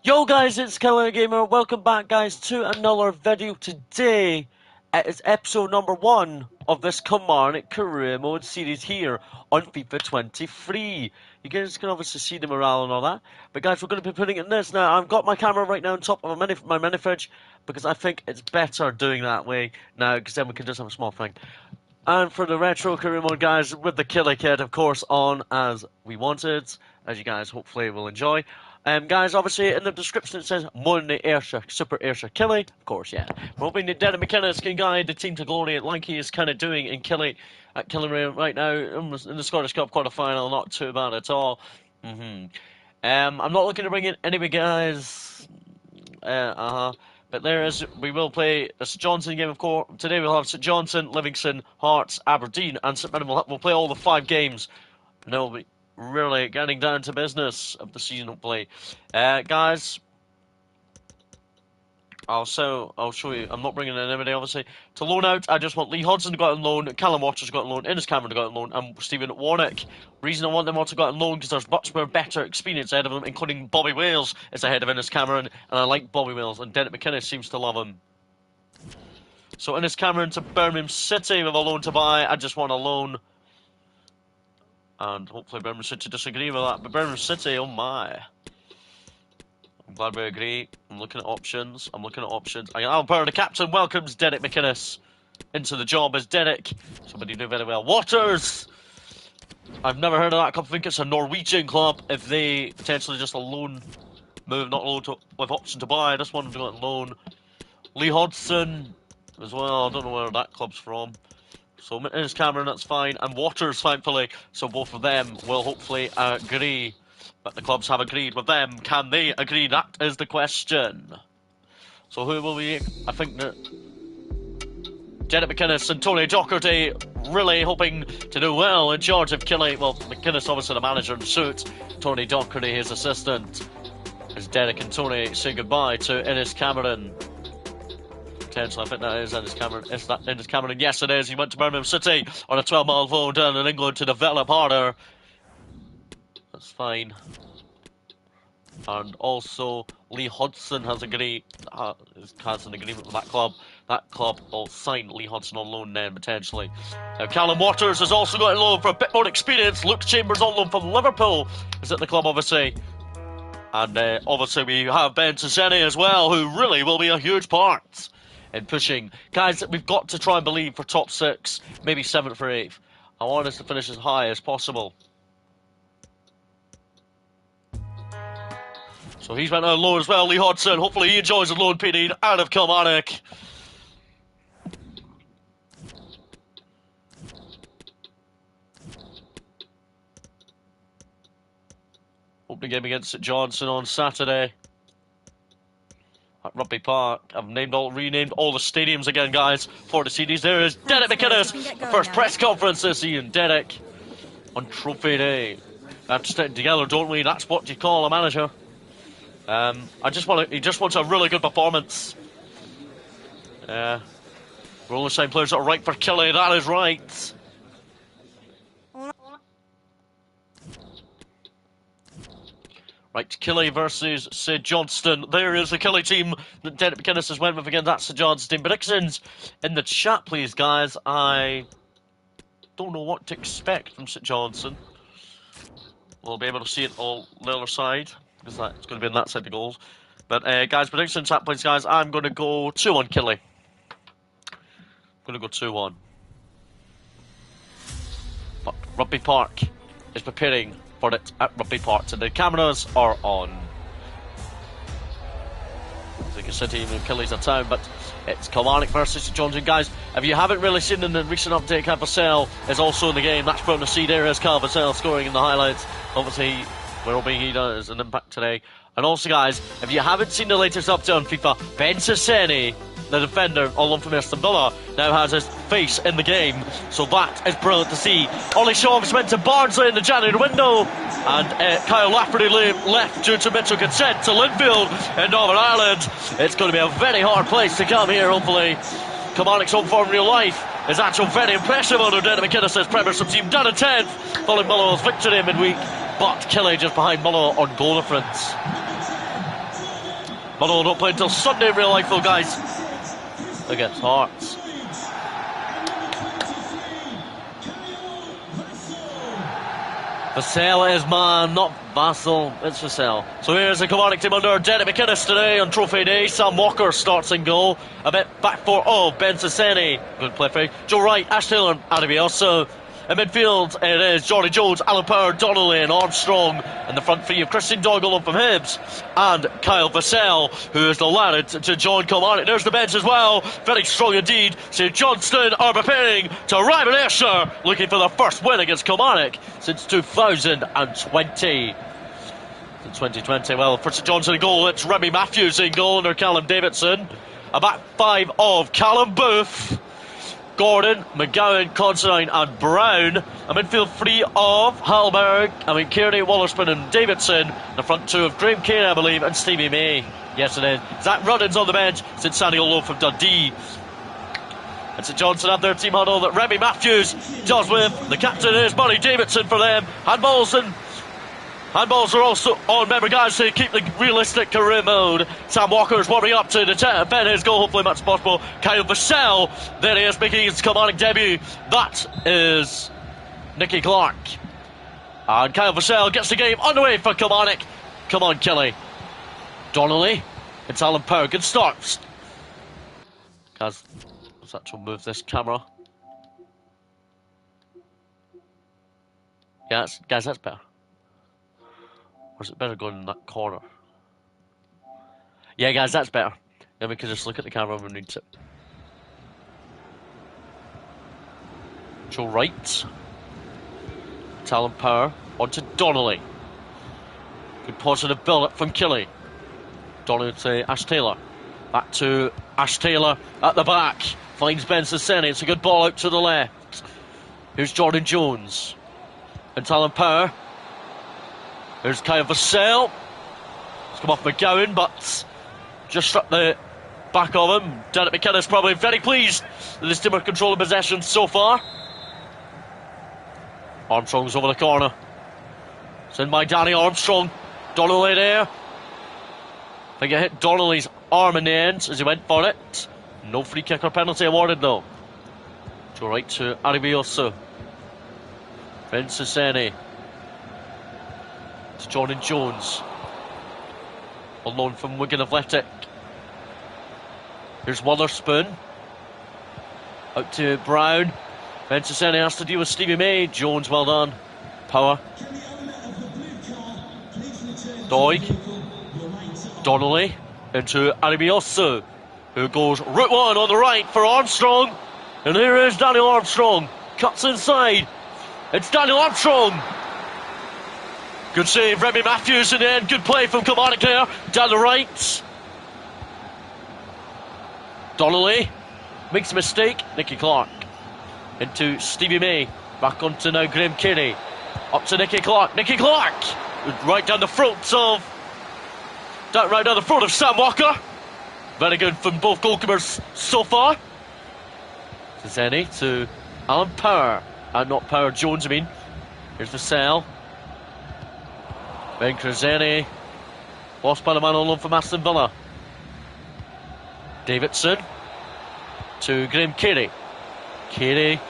Yo guys, it's Killie Gamer. Welcome back guys to another video. Today it is episode number 1 of this Kilmarnock career mode series here on FIFA 23. You guys can obviously see the morale and all that. But guys, we're going to be putting it in this. Now, I've got my camera right now on top of my mini fridge because I think it's better doing that way now because then we can just have a small thing. And for the retro career mode guys, with the Killie kit of course on as we wanted, as you guys hopefully will enjoy. Guys, obviously in the description it says Monday AYRSHIRE, Super AYRSHIRE Killie. Of course, yeah. We're hoping that Derek McInnes can guide the team to glory like he is kind of doing in Killie at Killie right now in the Scottish Cup quarter-final. Not too bad at all. I'm not looking to bring in any big guys. But we will play a St Johnstone game, of course. Today we'll have St Johnstone, Livingston, Hearts, Aberdeen, and St Mirren. We'll play all the 5 games. And then we'll be really getting down to business of the season, hopefully. Guys, I'll show you. I'm not bringing in anybody, obviously. To loan out, I just want Lee Hodgson to go out on loan, Callum Waters to go out on loan, Innes Cameron to go out on loan, and Stephen Warnock. Reason I want them all to go out on loan because there's much more better experience ahead of them, including Bobby Wales is ahead of Innes Cameron, and I like Bobby Wales, and Derek McInnes seems to love him. So Innes Cameron to Birmingham City with a loan to buy. I just want a loan. And hopefully Birmingham City disagree with that. But Birmingham City, oh my. I'm glad we agree. I'm looking at options. Alan Power, the captain, welcomes Derek McInnes into the job as Derek. Somebody do very well. Waters! I've never heard of that club. I think it's a Norwegian club. If they potentially just a loan move, not loan with option to buy. I just want them to go on loan. Lee Hodgson as well. I don't know where that club's from. So Innes Cameron, that's fine, and Waters, thankfully. So both of them will hopefully agree. But the clubs have agreed with them. Can they agree? That is the question. So who will we? I think that Derek McInnes and Tony Docherty really hoping to do well in charge of Killie. Well, McInnes obviously the manager in suit. Tony Docherty his assistant. As Derek and Tony say goodbye to Innes Cameron. Potentially, I think that is Innes Cameron. Is that Innes Cameron? Yes, it is. He went to Birmingham City on a 12-mile loan down in England to develop harder. That's fine. And also, Lee Hodgson has agreed. Has an agreement with that club. That club will sign Lee Hodgson on loan then potentially. Now, Callum Waters has also got a loan for a bit more experience. Luke Chambers on loan from Liverpool is at the club, obviously. And obviously, we have Ben Tizeni as well, who really will be a huge part in pushing. Guys, we've got to try and believe for top 6, maybe 7th or 8th. I want us to finish as high as possible. So he's went on loan as well, Lee Hodgson. Hopefully he enjoys the loan period out of Kilmarnock. Opening game against St Johnstone on Saturday. At Rugby Park. I've renamed all the stadiums again, guys, for the series. There is Derek McInnes, the first press conference this season. Derek on Trophy Day. We have to stick together, don't we? That's what you call a manager. He just wants a really good performance. We're only saying players that are right for Killie. That is right. Right, Killie versus St Johnstone. There is the Killie team that Derek McInnes has went with again. That's St Johnstone. Predictions in the chat, please, guys. I don't know what to expect from St Johnstone. We'll be able to see it all the other side because it's going to be in that side of goals. But guys, predictions in chat, please, guys. I'm going to go 2-1 Killie. I'm going to go 2-1. But Rugby Park is preparing for it at Rugby Park, and the cameras are on. As you can see, even Killie's a town, but it's Kilmarnock versus St Johnstone. Guys, if you haven't really seen in the recent update, Calvassel is also in the game. That's from the see there is Calvassel scoring in the highlights. Obviously, we're hoping he does an impact today. And also, guys, if you haven't seen the latest update on FIFA, Ben Tizeni, the defender on loan from Aston Villa, now has his face in the game. So that is brilliant to see. Ollie Shaw's went to Barnsley in the January window, and Kyle Lafferty left due to mutual consent to Linfield in Northern Ireland. It's going to be a very hard place to come here, hopefully. Kilmarnock's home form in real life is actually very impressive under Derek McInnes' Premiership team down in 10th, following Mullow's victory in midweek, but Killie just behind Mullow on goal difference. Motherwell don't play until Sunday in real life though, guys. Against Hearts. Vassell is man, not Vassell, it's Vassell. So here's the Kilmarnock team under Derek McInnes today on Trophy Day. Sam Walker starts in goal. A bit back for, Ben Sasseni. Good play for Joe Wright, Ash Taylor and Adibioso. In midfield, it is Johnny Jones, Alan Power, Donnelly and Armstrong. In the front three of Christian Doigall from Hibs and Kyle Vassell, who is the lad to John Kilmarnock. There's the bench as well. Very strong indeed. St Johnstone are preparing to arrive in Ayrshire, looking for their first win against Kilmarnock since 2020. In 2020, well, for St Johnstone in goal, it's Remy Matthews in goal under Callum Davidson. A back five of Callum Booth, Gordon, McGowan, Considine and Brown. A midfield three of Hallberg, Kearney, Wallerspan and Davidson. The front two of Graham Kane, I believe, and Stevie May. Yes, it is. Zach Ruddin's on the bench since Samuel Lowe from Dundee. And St Johnstone have their team huddle that Remy Matthews does with. The captain is Murray Davidson for them. Handballs are also on, remember guys, to keep the realistic career mode. Sam Walker's warming up to defend his goal, hopefully much as possible. Kyle Vassell, there he is, making his Kilmarnock debut. That is Nicky Clark. And Kyle Vassell gets the game underway for Kilmarnock. Come on, Killie. Donnelly, it's Alan Power, good start. Guys, let's actually move this camera. Yeah, guys, that's better. Or is it better going in that corner? Yeah, guys, that's better. Then we can just look at the camera when we need to. Joe Wright. Talon Power. Onto Donnelly. Good positive build-up from Killie. Donnelly to Ash Taylor. Back to Ash Taylor at the back. Finds Ben Sasseni. It's a good ball out to the left. Here's Jordan Jones. And Talon Power. There's Kyle Vassell. It's come off McGowan, but just struck the back of him. Derek McInnes probably very pleased with his team are controlling possession so far. Armstrong's over the corner. It's in by Danny Armstrong. Donnelly there. I think it hit Donnelly's arm in the end as he went for it. No free kick or penalty awarded though. Joe Wright to Aribioso. Ben Sasseni. It's Jordan Jones. On loan from Wigan Athletic. Here's Wotherspoon. Out to Brown. Ben Sasseni has to deal with Stevie May. Jones, well done. Power. Doig. Donnelly. Into Aribioso, who goes route one on the right for Armstrong. And here is Daniel Armstrong. Cuts inside. It's Daniel Armstrong. Good save, Remy Matthews in the end. Good play from Kilmarnock there. Down the right. Donnelly makes a mistake. Nicky Clark. Into Stevie May. Back onto now Graham Kinney. Up to Nicky Clark. Nicky Clark! Right down the throat of... Right down the throat of Sam Walker. Very good from both goalkeepers so far. Zeni to Alan Power. Not Power, Jones I mean. Here's Vassell. Ben Kraseni. Lost by the man on loan from Aston Villa. Davidson. To Graham Carey. Carey.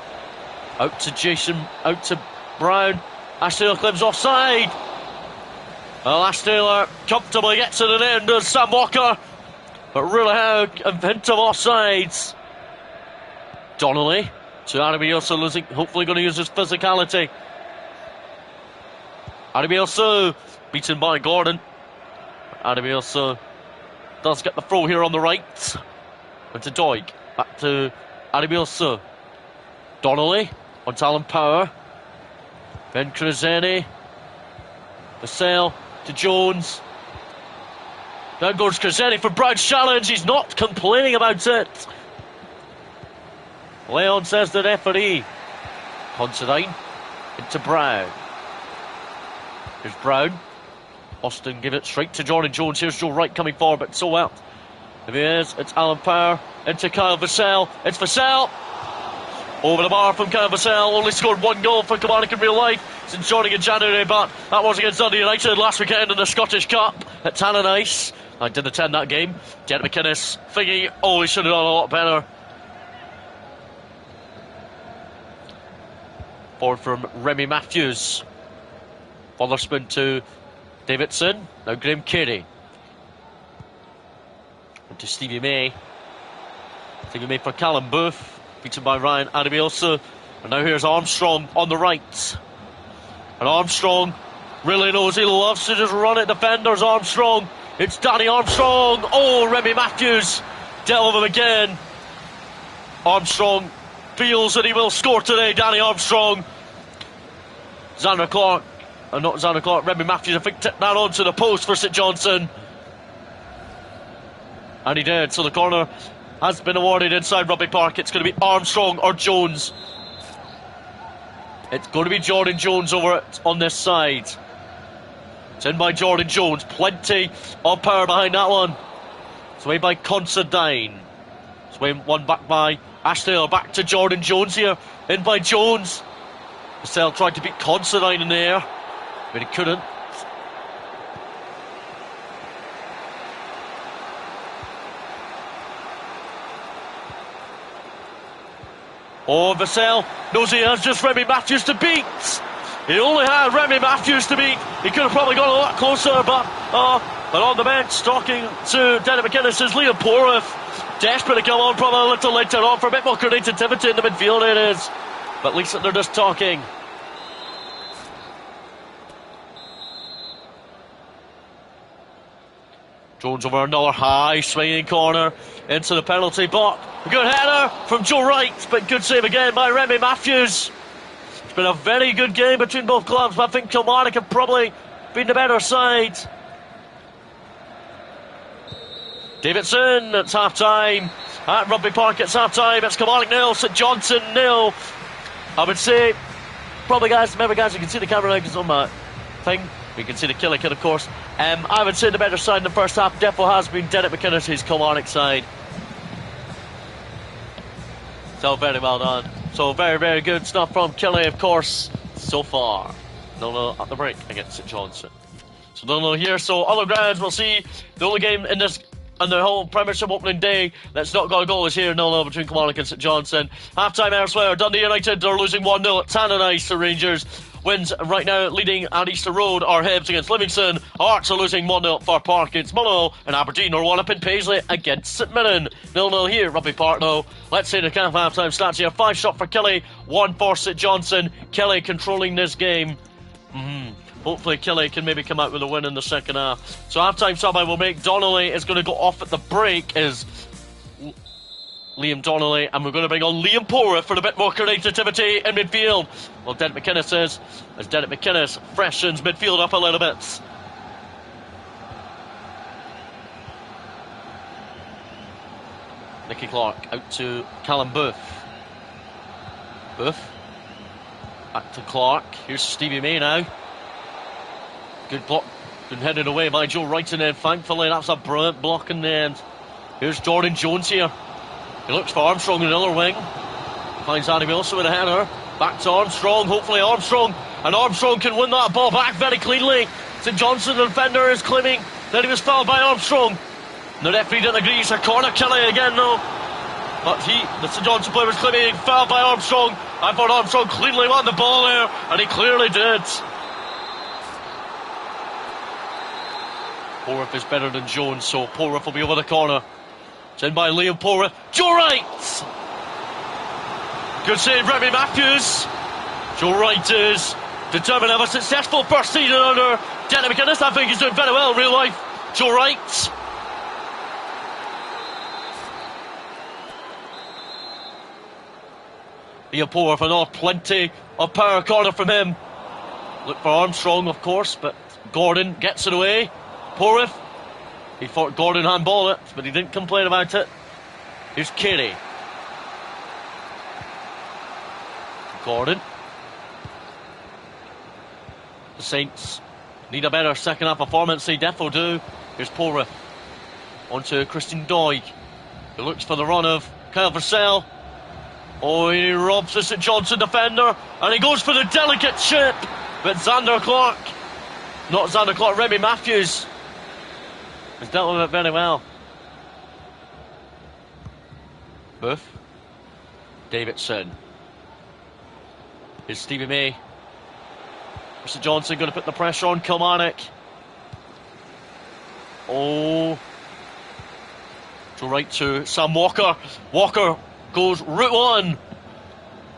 Out to Jason. Out to Brown. Ash Taylor claims offside. Well, Ash Taylor comfortably gets to the end of Sam Walker. But really a hint of offsides. Donnelly. To Aribioso losing. Hopefully going to use his physicality. Aribioso. Beaten by Gordon. Aribioso does get the throw here on the right. Went to Doig. Back to Aribioso. Donnelly. On Alan Power. Ben Kraseni. Vassell to Jones. Down goes Kraseni for Brown's challenge. He's not complaining about it. Leon says the referee. Considine into Brown. Here's Brown. Austin give it straight to Jordan Jones. Here's Joe Wright coming forward, but so well. There he is. It's Alan Power into Kyle Vassell. It's Vassell. Over the bar from Vassell, only scored 1 goal for Kilmarnock in real life since joining in January, but that was against Dundee United last weekend in the Scottish Cup at Tannadice. I did attend that game. Derek McInnes thinking, oh, he should have done a lot better. Forward from Remy Matthews. Wotherspoon to Davidson. Now Graham Carey. To Stevie May. Stevie May for Callum Booth. Beaten by Ryan Adebiosu. And now here's Armstrong on the right. And Armstrong really knows he loves to just run at defenders. Armstrong. It's Danny Armstrong. Oh, Remy Matthews dealt with him again. Armstrong feels that he will score today. Danny Armstrong. Xander Clark. Not Xander Clark. Remy Matthews, I think, tipped that onto the post for St Johnstone. And he did. So the corner has been awarded inside Rugby Park. It's going to be Armstrong or Jones. It's going to be Jordan Jones over it on this side. It's in by Jordan Jones. Plenty of power behind that one. Swayed by Considine. Swayed one back by Ashdale. Back to Jordan Jones here. In by Jones. Vassell tried to beat Considine in the air, but he couldn't. Oh, Vassell knows he has just Remy Matthews to beat. He only had Remy Matthews to beat. He could have probably got a lot closer, but on the bench, talking to Derek McInnes is Liam Porriff. Desperate to come on, probably a little later on for a bit more creativity in the midfield. It is, but at least they're just talking. Jones over another high swinging corner into the penalty box. A good header from Joe Wright, but good save again by Remy Matthews. It's been a very good game between both clubs, but I think Kilmarnock have probably been the better side. Davidson, it's half time. At Rugby Park, it's half time. It's Kilmarnock 0, St Johnstone 0. I would say, probably guys, remember guys, you can see the camera now because on my thing. We can see the Killie kid, of course. I would say the better side in the first half definitely has been Derek McInnes, his Kilmarnock side. So very well done. So very, very good stuff from Killie, of course, so far. 0-0 at the break against St Johnstone. So 0-0 here. So other grounds, we'll see. The only game in this and the whole Premiership opening day that's not got a goal is here. 0-0 between Kilmarnock and St Johnstone. Half-time AYRSHIRE. Dundee United are losing 1-0 at Tannadice to Rangers. Wins right now leading at Easter Road are Hibs against Livingston. Hearts are losing 1-0 at Fir Park against Motherwell, and Aberdeen are 1-up in Paisley against St Mirren. 0-0 here at Rugby Park though. Let's see the half-time stats here. 5 shot for Killie, 1 for St Johnstone. Killie controlling this game. Hopefully Killie can maybe come out with a win in the second half. So half-time sub I will make. Donnelly is going to go off at the break is Liam Donnelly, and we're going to bring on Liam Porriff for a bit more creativity in midfield. Well, Derek McInnes is, as Derek McInnes freshens midfield up a little bit. Nicky Clark out to Callum Booth. Booth. Back to Clark. Here's Stevie May now. Good block. Been headed away by Joe Wright in the end. Thankfully, that's a brilliant block in the end. Here's Jordan Jones here. He looks for Armstrong in the other wing. Finds Adebiosu with a header. Back to Armstrong. Hopefully Armstrong. And Armstrong can win that ball back very cleanly. St Johnstone, the defender, is claiming that he was fouled by Armstrong. The referee didn't agree. It's a corner. Killie again though. But the St Johnstone player was claiming fouled by Armstrong. I thought Armstrong cleanly won the ball there, and he clearly did. Porriff is better than Jones, so Porriff will be over the corner. It's in by Liam Porriff. Joe Wright! Good save, Remy Matthews. Joe Wright is determined to have a successful first season under Derek McInnes. I think he's doing very well in real life. Joe Wright. Liam Porriff, and plenty of power corner from him. Look for Armstrong, of course, but Gordon gets it away. Porriff. He thought Gordon handballed it, but he didn't complain about it. Here's Carey. Gordon. The Saints need a better second half performance. They definitely do. Here's Porriff. On to Christian Doig, who looks for the run of Kyle Vassell. Oh, he robs the St Johnstone defender, and he goes for the delicate chip. But Xander Clark, not Xander Clark, Remy Matthews has dealt with it very well. Booth. Davidson. Here's Stevie May. St Johnstone going to put the pressure on Kilmarnock. Oh. To right to Sam Walker. Walker goes route one.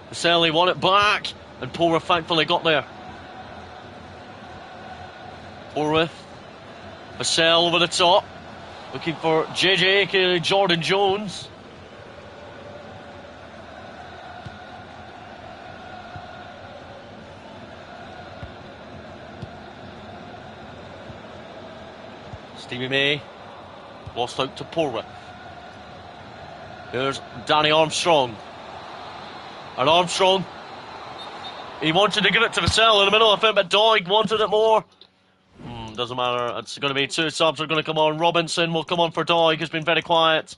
Vaselli won it back, and Porworth thankfully got there. Porworth. Vassell over the top. Looking for JJ, aka Jordan Jones. Stevie May. Lost out to Porworth. There's Danny Armstrong. And Armstrong, he wanted to give it to Vassell in the middle of it, but Doig wanted it more. Doesn't matter. It's going to be two subs are going to come on. Robinson will come on for Doig, who's been very quiet.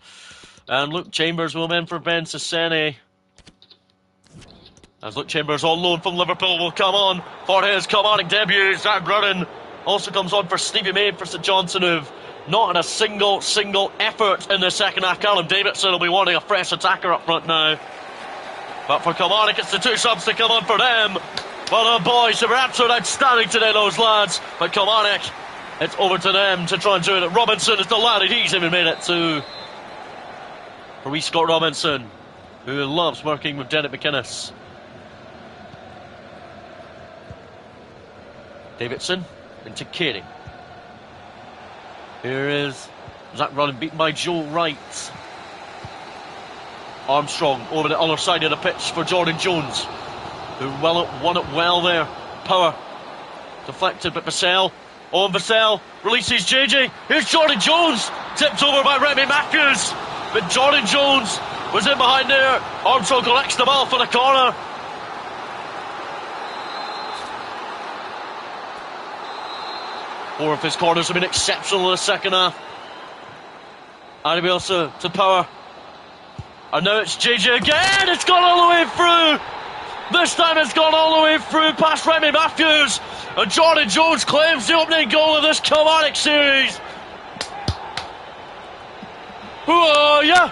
And Luke Chambers will come in for Ben Sasseni. As Luke Chambers on loan from Liverpool will come on for his Kilmarnock debut. Zach Brunnan also comes on for Stevie May for St Johnstone, who've not had a single effort in the second half. Callum Davidson will be wanting a fresh attacker up front now. But for Kilmarnock, it's the two subs to come on for them. Well, the boys have been absolutely outstanding today, those lads. But Kilmarnock, it's over to them to try and do it. Robinson is delighted he's even made it to for wee Scott Robinson, who loves working with Derek McInnes. Davidson into Killie. Here is Zach Brunnan beaten by Joe Wright. Armstrong over the other side of the pitch for Jordan Jones, who won it well there. Power deflected, but Vassell. On Vassell releases JJ. Here's Jordan Jones, tipped over by Remy Matthews, but Jordan Jones was in behind there. Armstrong collects the ball for the corner. Four of his corners have been exceptional in the second half. Andy also to Power. And now it's JJ again. It's gone all the way through. This time it's gone all the way through past Remy Matthews. And Jordan Jones claims the opening goal of this Kilmarnock series. Oh, yeah.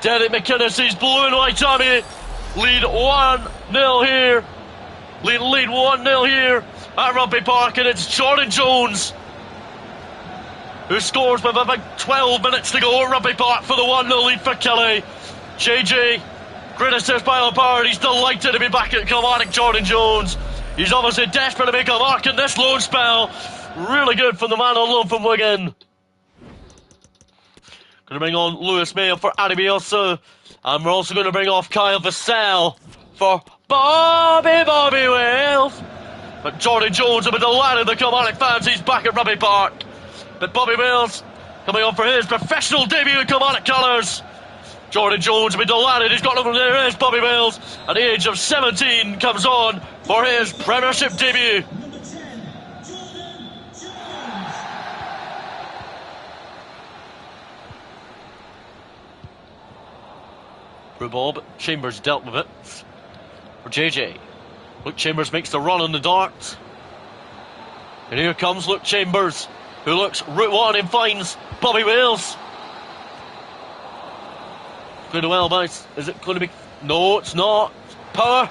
Derek McInnes is blue and white army. Lead 1-0 here. Lead 1-0 here at Rugby Park, and it's Jordan Jones who scores with about 12 minutes to go at Rugby Park for the 1-0 lead for Killie. JJ, great assist by Lampard. He's delighted to be back at Kilmarnock, Jordan Jones. He's obviously desperate to make a mark in this loan spell. Really good from the man on loan from Wigan. Going to bring on Lewis Mayo for Addy Bielsa. And we're also going to bring off Kyle Vassell for Bobby Wales. But Jordan Jones will be delighted, the Kilmarnock fans. He's back at Rugby Park. But Bobby Wales coming on for his professional debut in Kilmarnock colours. Jordan Jones will be delighted. He's got over there. Is Bobby Wales at the age of 17 comes on for his Premiership debut. Through ball, but Chambers dealt with it for JJ. Luke Chambers makes the run on the dart. And here comes Luke Chambers, who looks route one and finds Bobby Wales. Going well, but is it going to be? No, it's not. Power.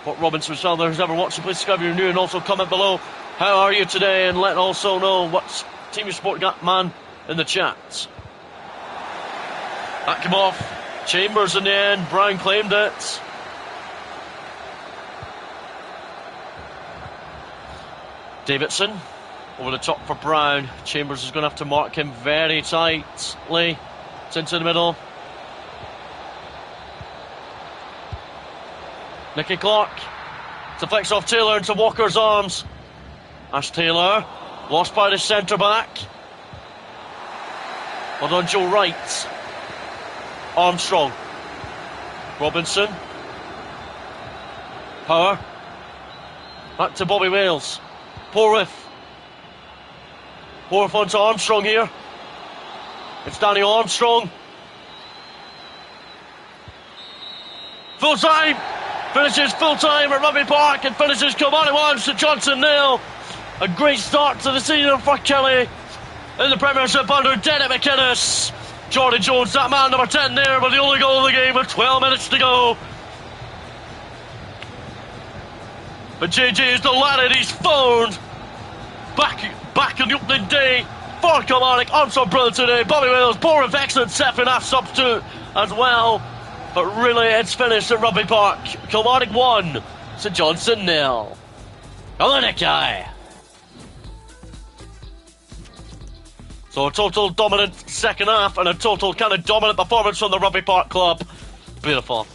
What Robinson was found there who's ever watched, please subscribe if you're new and also comment below. How are you today? And let also know what team you support, got man in the chat. That came off. Chambers in the end. Brown claimed it. Davidson over the top for Brown. Chambers is going to have to mark him very tightly. It's into the middle. Nicky Clark deflects off Taylor into Walker's arms. Ash Taylor lost by the centre back. Well done, Joe Wright. Armstrong. Robinson. Power. Back to Bobby Wales. Porworth onto Armstrong here. It's Danny Armstrong. full time. Finishes full time at Rugby Park and finishes Kilmarnock 1, St Johnstone 0. A great start to the season for Killie in the Premiership under Derek McInnes. Jordan Jones, that man number 10 there, but the only goal of the game with 12 minutes to go. But JJ is delighted he's phoned back in the opening day for Kilmarnock. Armstrong brilliant today. Bobby Wales, poor of excellent second half substitute as well. But really, it's finished at Rugby Park. Kilmarnock 1, St Johnstone 0. Kilmarnock guy. So a total dominant second half and a total kind of dominant performance from the Rugby Park club. Beautiful.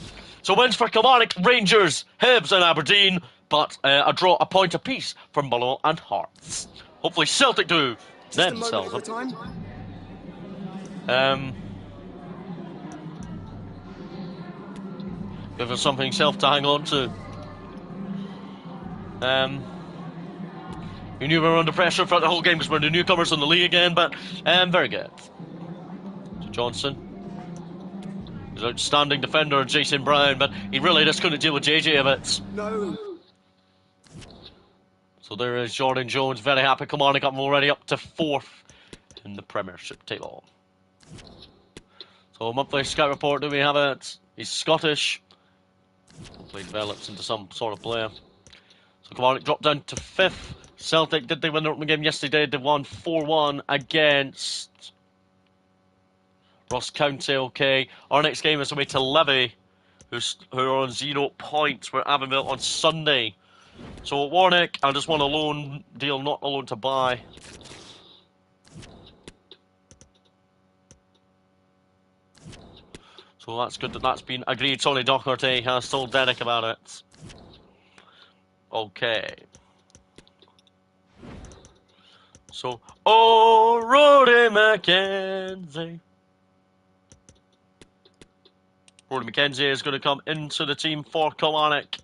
So wins for Kilmarnock, Rangers, Hibs and Aberdeen, but a draw, a point apiece from Mull and Hearts. Hopefully Celtic do themselves up. Give us something self to hang on to. We knew we were under pressure throughout the whole game because we're the newcomers in the league again, but very good. So Johnson. He's an outstanding defender, Jason Brown, but he really just couldn't deal with JJ a bit. No. So there is Jordan Jones, very happy. Kilmarnock up already up to 4th in the Premiership table. So monthly scout report, do we have it? He's Scottish. Hopefully develops into some sort of player. So Kilmarnock dropped down to 5th. Celtic, did they win their opening game yesterday? They won 4-1 against Ross County, okay. Our next game is away to Levy, who are on 0 points. We're at Avonville on Sunday. So at Warnock, I just want a loan deal, not a loan to buy. So that's good that that's been agreed. Tony Docherty has told Derek about it. Okay. So, Roddy McKenzie. Roddy McKenzie is going to come into the team for Kilmarnock.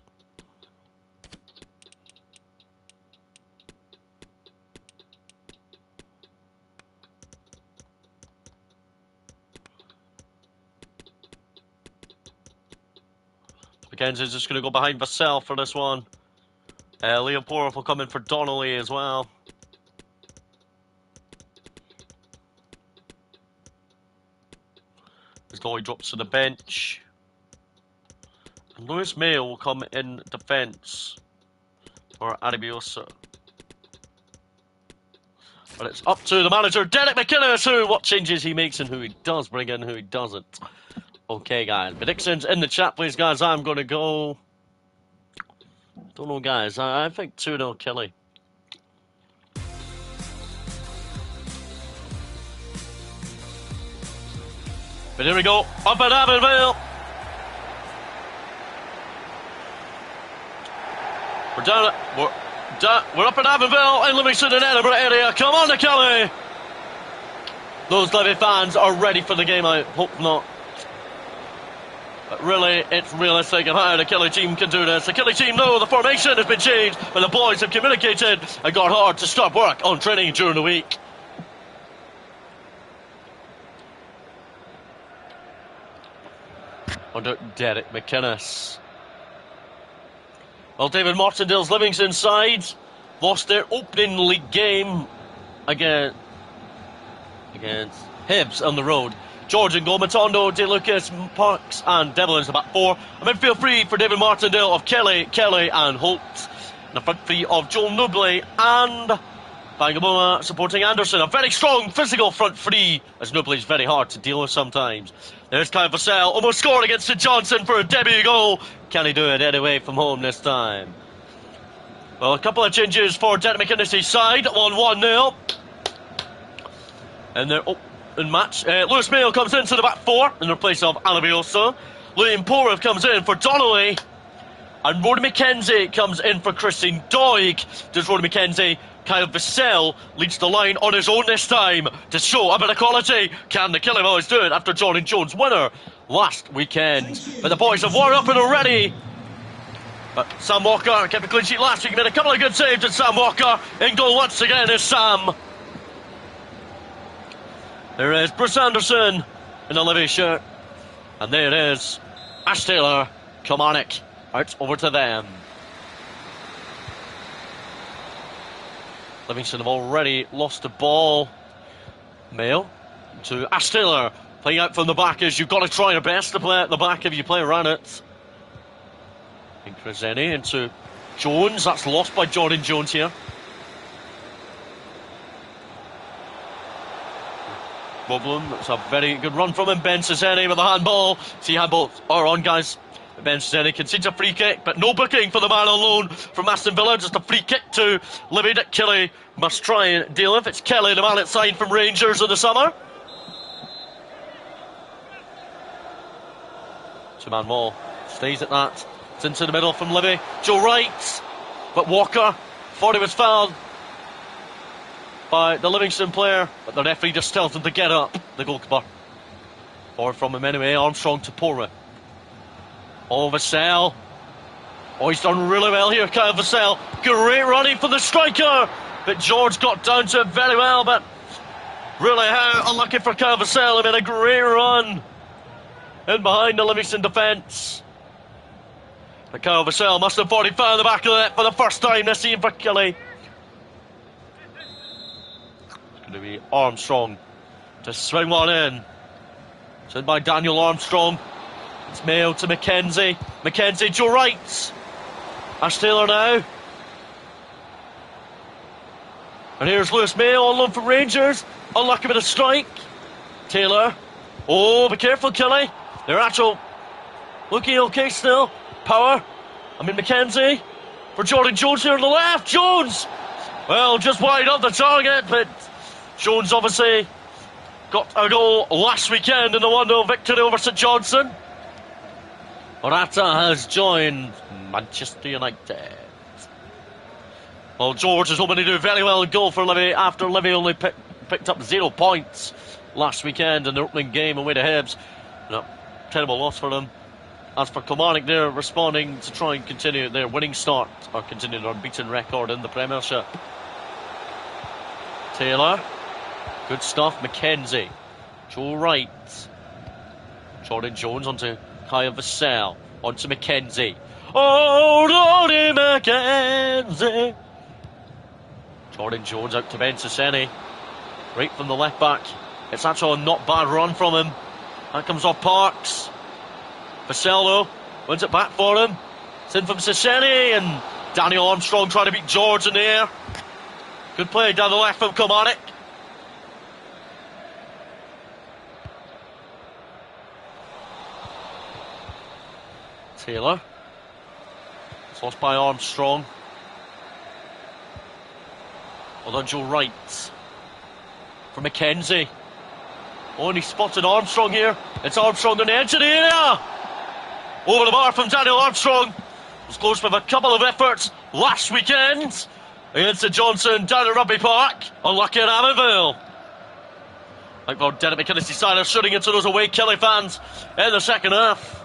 McKenzie's just going to go behind Vassell for this one. Liam Porth will come in for Donnelly as well. His goalie drops to the bench. And Lewis Mayo will come in defence for Arabiosa. But it's up to the manager, Derek McInnes, what changes he makes and who he does bring in, who he doesn't. Okay, guys. Predictions in the chat, please, guys. I'm going to go... Don't know, guys. I think 2-0 Killie. But here we go, up at Avonville. We're up at Avonville in Livingston and Edinburgh area. Come on, Killie. Those Levy fans are ready for the game. I hope not. But really, it's realistic of how the Killie team can do this. The Killie team know the formation has been changed, but the boys have communicated and got hard to start work on training during the week. Under Derek McInnes. Well, David Martindale's Livingston side lost their opening league game against Hibs on the road. George and Matondo, De Lucas, Parks and Devlins about 4. A midfield free for David Martindale of Kelly and Holt. And a front three of Joel Nubley and Bangaboma supporting Anderson. A very strong physical front three, as Nubley's very hard to deal with sometimes. There's Kyle Vassell, almost scored against St Johnstone for a debut goal. Can he do it anyway from home this time? Well, a couple of changes for Derek McInnes' side on 1-0. And they're in match. Lewis Mayo comes into the back 4 in the place of Alabiosa. Liam Porth comes in for Donnelly. And Roddy McKenzie comes in for Christine Doig. Does Roddy McKenzie? Kyle Vassell leads the line on his own this time to show a bit of quality. Can the Killie boys do it after Jordan Jones' winner last weekend? But the boys have warmed up and are ready. But Sam Walker kept a clean sheet last week. He made a couple of good saves, and Sam Walker in goal once again is Sam. There is Bruce Anderson in a Livy shirt. And there is Ash Taylor Kilmarnock. Out over to them. Livingston have already lost the ball. Mayo to Ash Taylor. Playing out from the back as you've got to try your best to play at the back if you play around it. And Creseni into Jones. That's lost by Jordan Jones here. Problem. That's a very good run from him. Ben Ceseni with the handball. See, handballs are on, guys. Ben Ceseni concedes a free kick, but no booking for the man on loan from Aston Villa. Just a free kick to Libby that Killie must try and deal with. It's Kelly, the man that signed from Rangers in the summer. Two-man wall. Stays at that. It's into the middle from Libby. Joe Wright. But Walker thought he was fouled by the Livingston player, but the referee just tells him to get up, the goalkeeper. Forward from him anyway. Armstrong to Pora. Oh, Vassell. Oh, he's done really well here, Kyle Vassell. Great running for the striker. But George got down to it very well, but really how unlucky for Kyle Vassell. He made a great run in behind the Livingston defence. But Kyle Vassell must have thought he found the back of it for the first time this season for Killie. It's going to be Armstrong to swing one in. Sent by Daniel Armstrong. It's Mayo to McKenzie. McKenzie, Joe Wright. Ash Taylor now. And here's Lewis Mayo on loan from Rangers. Unlucky with a strike. Taylor. Oh, be careful, Killie. They're actual looking okay still. Power. McKenzie. For Jordan Jones here on the left. Jones. Well, just wide of the target, but Jones obviously got a goal last weekend in the 1-0 victory over St Johnstone. Morata has joined Manchester United. Well, George is hoping to do very well in goal for Livy after Livy only picked up 0 points last weekend in the opening game away to Hibs. No, terrible loss for them. As for Kilmarnock, they're responding to try and continue their winning start or continue their unbeaten record in the Premiership. Taylor, good stuff. McKenzie, Joe Wright, Jordan Jones onto Kyle Vassell, onto McKenzie. Oh, Lordy McKenzie! Jordan Jones out to Ben Ceseni. Right from the left back. It's actually a not bad run from him. That comes off Parks. Vassell though, wins it back for him. It's in from Ceseni and Daniel Armstrong trying to beat George in the air. Good play down the left from Kilmarnock. Taylor. It's lost by Armstrong. Well done, Joe Wright. For McKenzie. Oh, and he spotted Armstrong here. It's Armstrong on the edge of the area. Over the bar from Daniel Armstrong. Was close with a couple of efforts last weekend against St Johnstone down at Rugby Park. Unlucky at Amityville. Like for Derek McInnes decided shooting into those away Killie fans in the second half.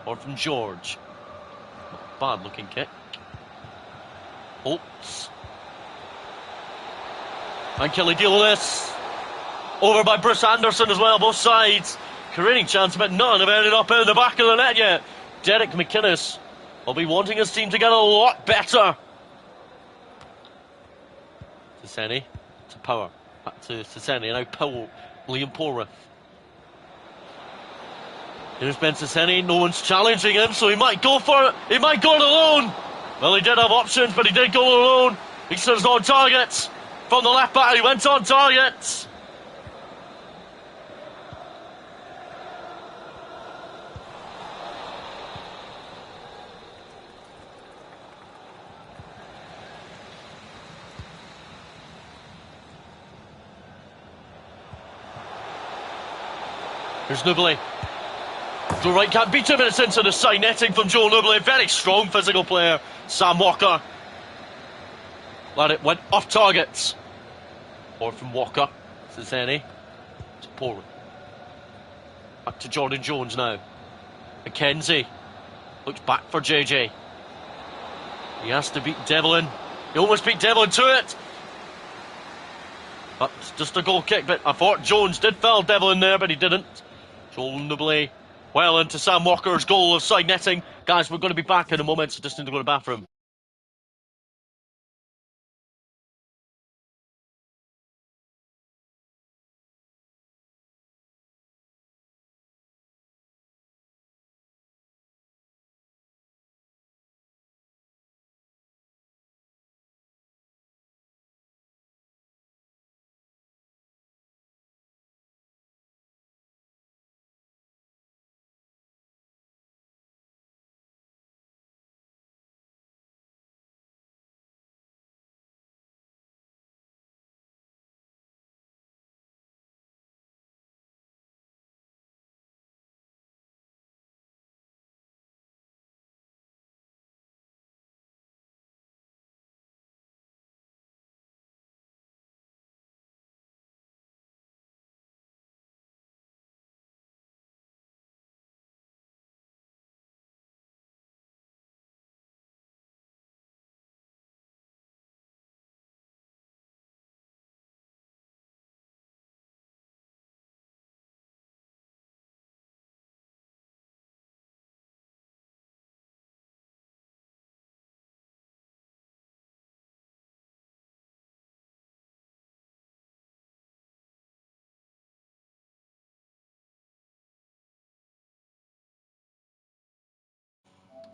Or from George. Bad looking kick. Holtz. And Killie deal with this. Over by Bruce Anderson as well, both sides. Creating chance, but none have ended up in the back of the net yet. Derek McInnes will be wanting his team to get a lot better. Ceseni to Power. Back to Ceseni, now Powell. Liam Porriff. Here's Ben Ceseni, no one's challenging him, so he might go for it. He might go alone. Well, he did have options, but he did go alone. He says on target. From the left back, he went on target. Here's Nubly. Joe Wright can't beat him, and it's into the side netting from Joe Nubly. Very strong physical player. Sam Walker. Let it went off target. Or from Walker. Ceseni. To Portland. Back to Jordan Jones now. McKenzie. Looks back for JJ. He has to beat Devlin. He almost beat Devlin to it. But just a goal kick, but I thought Jones did foul Devil in there, but he didn't. Joel Newbley well into Sam Walker's goal of side netting. Guys, we're going to be back in a moment, so just need to go to the bathroom.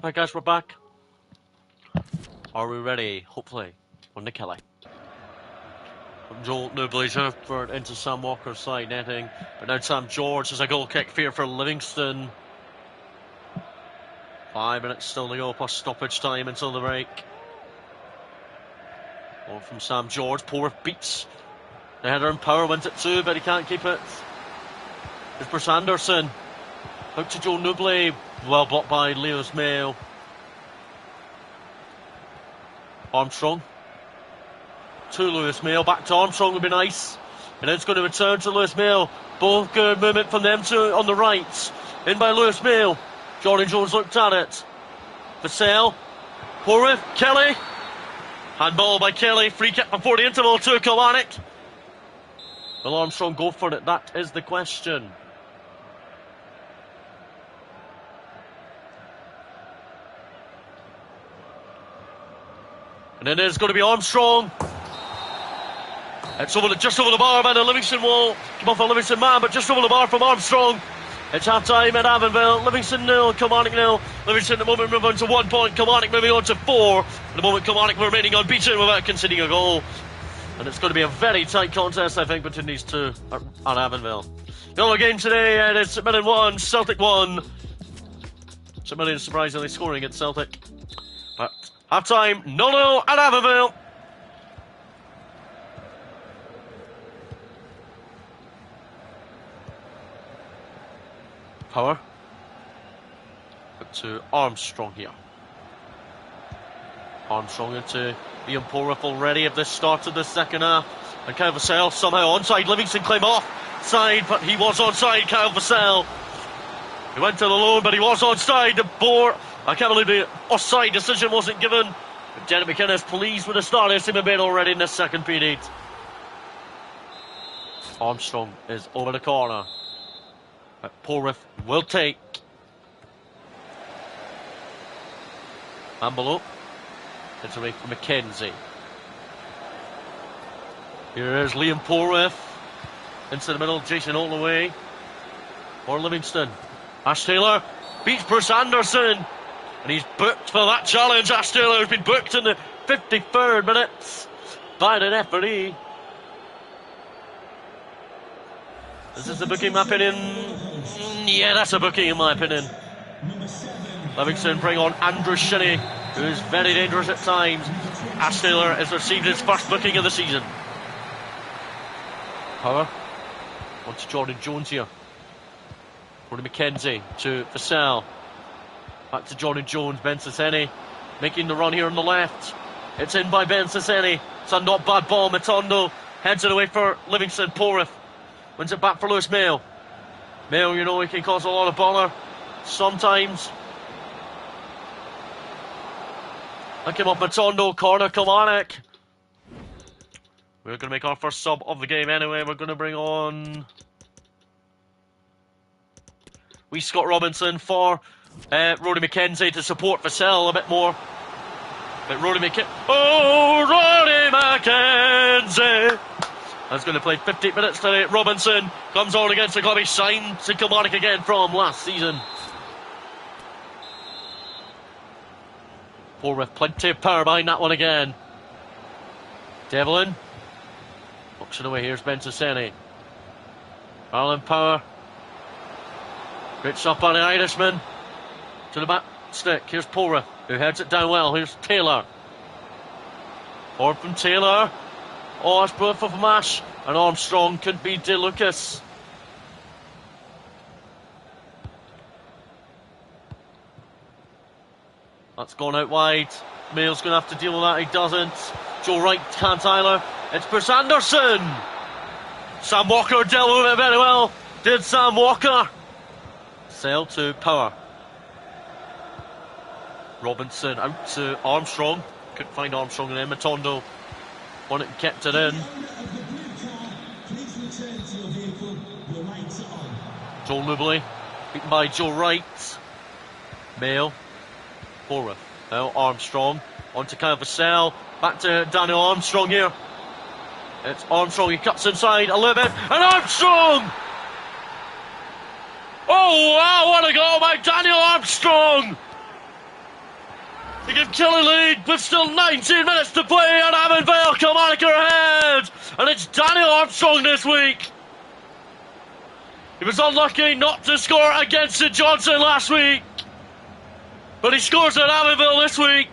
Right, guys, we're back. Are we ready? Hopefully. On the Killie. From Joel Newbley's effort into Sam Walker's side netting. But now Sam George has a goal kick here for Livingston. 5 minutes still to go, plus stoppage time until the break. Ball from Sam George. Porth beats the header and Power wins it too, but he can't keep it. It's Bruce Anderson. Out to Joel Newbley. Well blocked by Lewis Mayo. Armstrong. To Lewis Mayo. Back to Armstrong would be nice. And then it's going to return to Lewis Mayo. Both good movement from them two on the right. In by Lewis Mayo. Jordan Jones looked at it. Vassell. Porth. Killie. Handball by Killie. Free kick before the interval to Kilmarnock. Will Armstrong go for it? That is the question. And it is going to be Armstrong. It's just over the bar by the Livingston wall. Come off a Livingston man, but just over the bar from Armstrong. It's half time at Avonville. Livingston 0, Kilmarnock 0. Livingston at the moment move on to 1 point. Kilmarnock moving on to 4. At the moment, Kilmarnock remaining unbeaten without conceding a goal. And it's going to be a very tight contest, I think, between these two at Avonville. The other game today, it is St Mirren 1, Celtic 1. St Mirren surprisingly scoring at Celtic. But half time, 0-0 at Avonville. Power. Up to Armstrong here. Armstrong into Ian Porth already at the start of the second half. And Kyle Vassell somehow onside. Livingston claim offside, but he was onside, Kyle Vassell. He went to the loan, but he was onside. I can't believe the offside decision wasn't given. But Derek McInnes pleased with the start he's been made already in the second period. Armstrong is over the corner. But Porth will take. And below. It's away from McKenzie. Here is Liam Porth. Into the middle, Jason all the way. For Livingston. Ash Taylor beats Bruce Anderson. And he's booked for that challenge. Ash Taylor has been booked in the 53rd minute by the referee. Is this a booking in my opinion? Yeah, that's a booking in my opinion. Livingston bring on Andrew Shinney, who is very dangerous at times. Ash Taylor has received his first booking of the season. Power. On to Jordan Jones here. Jordan McKenzie to Vassell. Back to Jordan Jones. Ben Sasseni making the run here on the left. It's in by Ben Sasseni. It's a not bad ball. Matondo heads it away for Livingston. Porth wins it back for Lewis Mayo. Mayo, you know, he can cause a lot of bother sometimes. Look him up, Matondo, corner, Kilmarnock. We're going to make our first sub of the game anyway. We're going to bring on wee Scott Robinson for Roddy McKenzie to support Vassell a bit more. But Roddy McKenzie... Oh, Roddy McKenzie! That's going to play 15 minutes today. Robinson comes on against the club he signed to Kilmarnock again from last season. Four with plenty of power behind that one again. Devlin. Auction away, here's Ben Sasseni. Alan Power. Great stop by the Irishman. To the back stick, here's Porra, who heads it down well. Here's Taylor. Forward from Taylor. Oh, it's both of Mash. And Armstrong could be De Lucas. That's gone out wide. Mail's going to have to deal with that. He doesn't. Joe Wright can't either. It's Bruce Anderson. Sam Walker dealt with it very well. Did Sam Walker. Sail to Power. Robinson out to Armstrong. Couldn't find Armstrong and then Matondo won it and kept it in. Joel Nubley beaten by Joe Wright. Mail. Forward. Now Armstrong. On to Kyle Vassell. Back to Daniel Armstrong here. It's Armstrong. He cuts inside a little bit. And Armstrong! Oh, wow, what a goal by Daniel Armstrong! To give Killie lead with still 19 minutes to play and Avonvale Kilmarnock are ahead. And it's Daniel Armstrong this week. He was unlucky not to score against St Johnson last week. But he scores at Avonvale this week.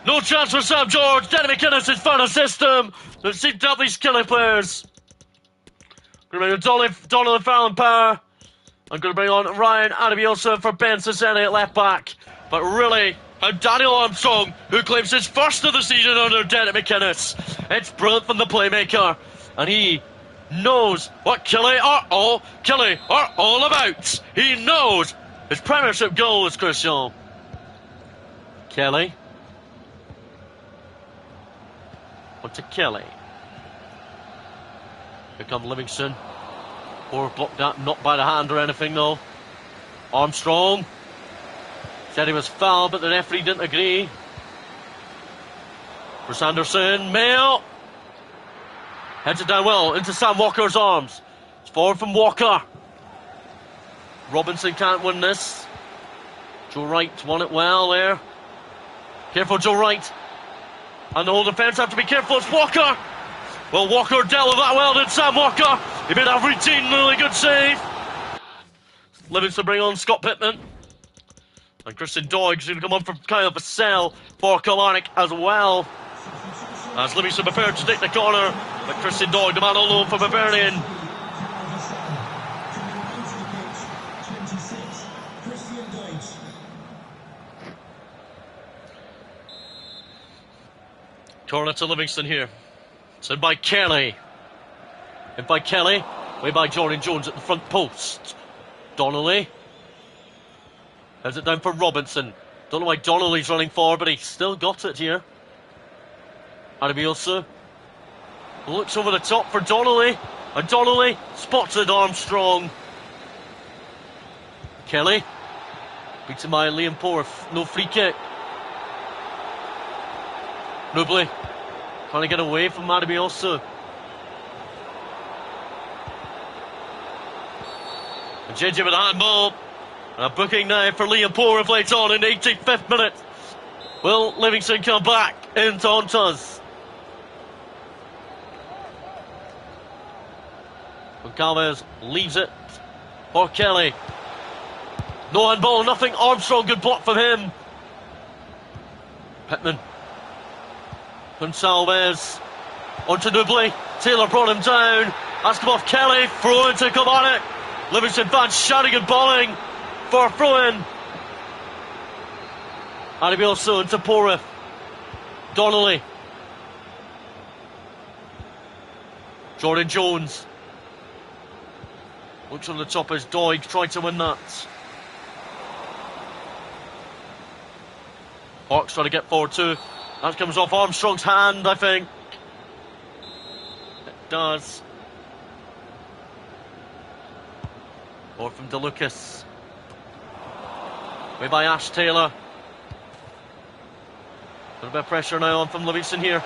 No chance for Sam George. Denny McInnes has found a system that seems to help these Killie players. Going to bring on Donald Fallon Power. I'm going to bring on Ryan Adebiosa for Ben Sasseni at left back. But really, how Daniel Armstrong, who claims his first of the season under Denny McInnes. It's brilliant from the playmaker. And he knows what Killie are all about. He knows his premiership goal is crucial. Kelly. On to Kelly. Here comes Livingston. Or blocked that, not by the hand or anything though. Armstrong. Said he was foul, but the referee didn't agree. For Sanderson. Mail. Heads it down well into Sam Walker's arms. It's forward from Walker. Robinson can't win this. Joe Wright won it well there. Careful, Joe Wright. And the whole defence have to be careful. It's Walker. Well, Walker dealt with that well, did Sam Walker. He made a routine, really good save. Livingston bring on Scott Pittman. And Christian Doig's going to come on from Kyle Vassell for Kilmarnock as well. As Livingston prepared to take the corner. But Christian Doig, the man on loan from Hibernian. Corner to Livingston here. It's in by Kelly. In by Kelly. Way by Jordan Jones at the front post. Donnelly. Heads it down for Robinson. Don't know why Donnelly's running forward, but he's still got it here. Adebiosa. Looks over the top for Donnelly. And Donnelly spots it Armstrong. Kelly. Beaten by Liam Porth. No free kick. Nubley trying to get away from Adebiosa. And JJ with a handball. And a booking now for Liam Porth later on in the 85th minute. Will Livingston come back into haunt us? Goncalves leaves it for Kelly. No handball, nothing. Armstrong, good block from him. Pittman. Goncalves onto Nubley. Taylor brought him down. That's come off Kelly. Throw in to Kilmarnock. Livingston fans shouting and bawling for a throw in. Adebiosa into Porth. Donnelly. Jordan Jones. Looks on the top as Doig tried to win that. Hawks trying to get forward too. That comes off Armstrong's hand, I think. does. Or from DeLucas. Way by Ash Taylor. A little bit of pressure now on from Livingston here.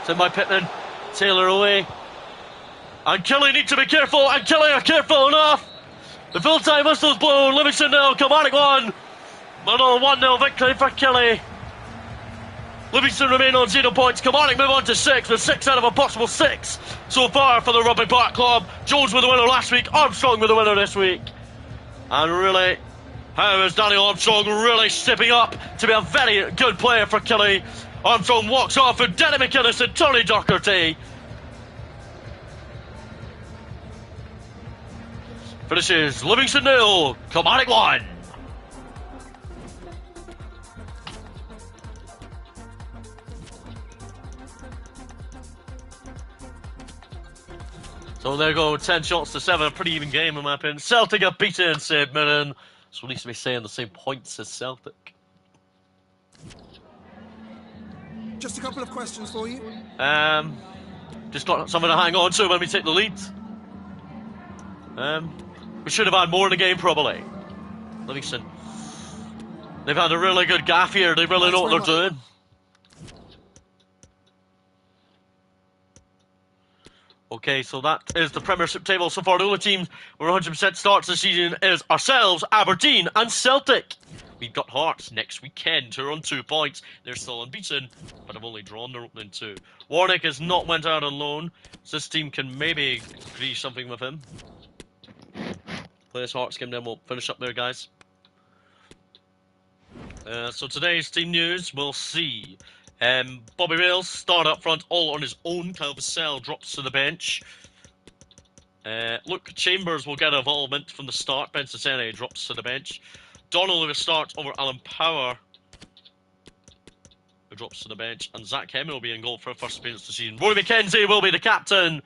It's in by Pittman. Taylor away. And Killie need to be careful, and Killie are careful enough. The full-time whistle's blown. Livingston nil, Kilmarnock 1. Another 1-0 victory for Killie. Livingston remain on 0 points. Kilmarnock move on to 6 with 6 out of a possible 6 so far for the Rugby Park Club. Jones with the winner last week, Armstrong with the winner this week. And really, how is Daniel Armstrong really stepping up to be a very good player for Killie? Armstrong walks off with Denny McInnes and Tony Docherty. Finishes Livingston 0, Kilmarnock 1. So there you go, 10 shots to 7, a pretty even game in my opinion. Celtic have beaten St Mirren, so at least we stay on the same points as Celtic. Just a couple of questions for you. Just got something to hang on to when we take the lead. We should have had more in the game, probably. Livingston. They've had a really good gaff here. They really know what they're doing. Okay, so that is the Premiership table so far. The only teams with 100% starts this season is ourselves, Aberdeen, and Celtic. We've got Hearts next weekend, who are on 2 points. They're still unbeaten, but have only drawn their opening 2. Warnock has not went out on loan, so this team can maybe agree something with him. Play this Hearts game, then we'll finish up there, guys. So today's team news, we'll see. Bobby Wales start up front all on his own. Kyle Vassell drops to the bench. Luke Chambers will get involvement from the start. Ben Sasene drops to the bench. Donald will start over Alan Power, who drops to the bench. And Zach Hemming will be in goal for a first appearance this season. Rory McKenzie will be the captain.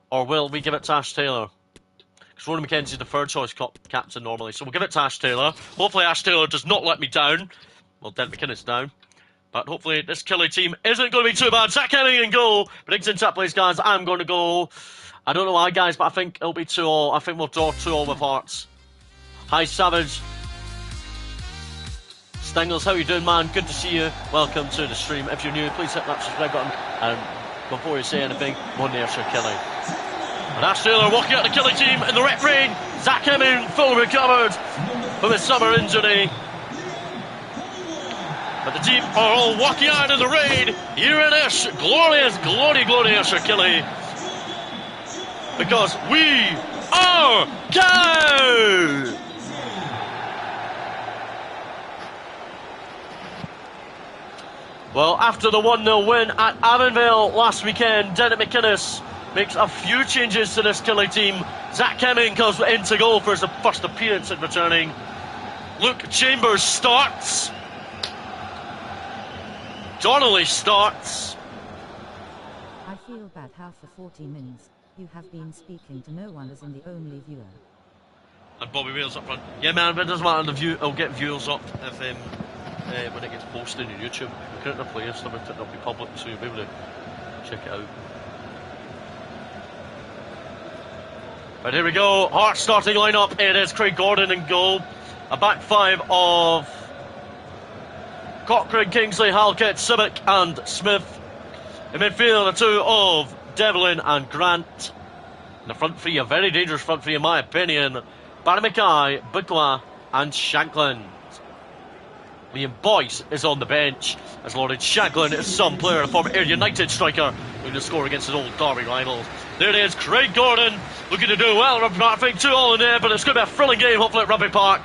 Or will we give it to Ash Taylor? Because Rory McKenzie's the third choice captain normally. So we'll give it to Ash Taylor. Hopefully Ash Taylor does not let me down. Well, Dent McInnes down. But hopefully this Killie team isn't going to be too bad. Zach Hemming in goal. Predicting top place, guys. I'm going to go... I don't know why, guys, but I think it'll be 2-2. I think we'll draw 2-2 with Hearts. Hi, Savage. Stengels, how you doing, man? Good to see you. Welcome to the stream. If you're new, please hit that subscribe button. And before you say anything, one AYRSHIRE Killie. And Ash Taylor walking out the Killie team in the red rain. Zach Hemming, fully recovered from his summer injury. But the team are all walking out in the rain. Here it is. Glorious, glory, AYRSHIRE Killie. Because we are Killie! Well, after the 1-0 win at Avonvale last weekend, Dennis McInnes makes a few changes to this Killie team. Zach Hemming comes in to goal for his first appearance in returning. Luke Chambers starts. Donnelly starts. I feel bad how for 40 minutes you have been speaking to no one as in the only viewer. And Bobby Wales up front. Yeah, man, but it doesn't matter. I'll get viewers up if when it gets posted on YouTube. We couldn't play and stuff, it'll be public, so you'll be able to check it out. But here we go. Hearts starting lineup. It is Craig Gordon in goal. A back five of Cochrane, Kingsley, Halkett, Simic and Smith. In midfield, the two of Devlin and Grant. And the front three, a very dangerous front three in my opinion. Barry Mackay, Bukla and Shanklin. Liam Boyce is on the bench as Lawrence Shanklin is some player, a former Ayr United striker, looking to score against his old Derby rivals. There it is, Craig Gordon looking to do well. Rugby Park, I think 2-2 in there, but it's going to be a thrilling game hopefully at Rugby Park.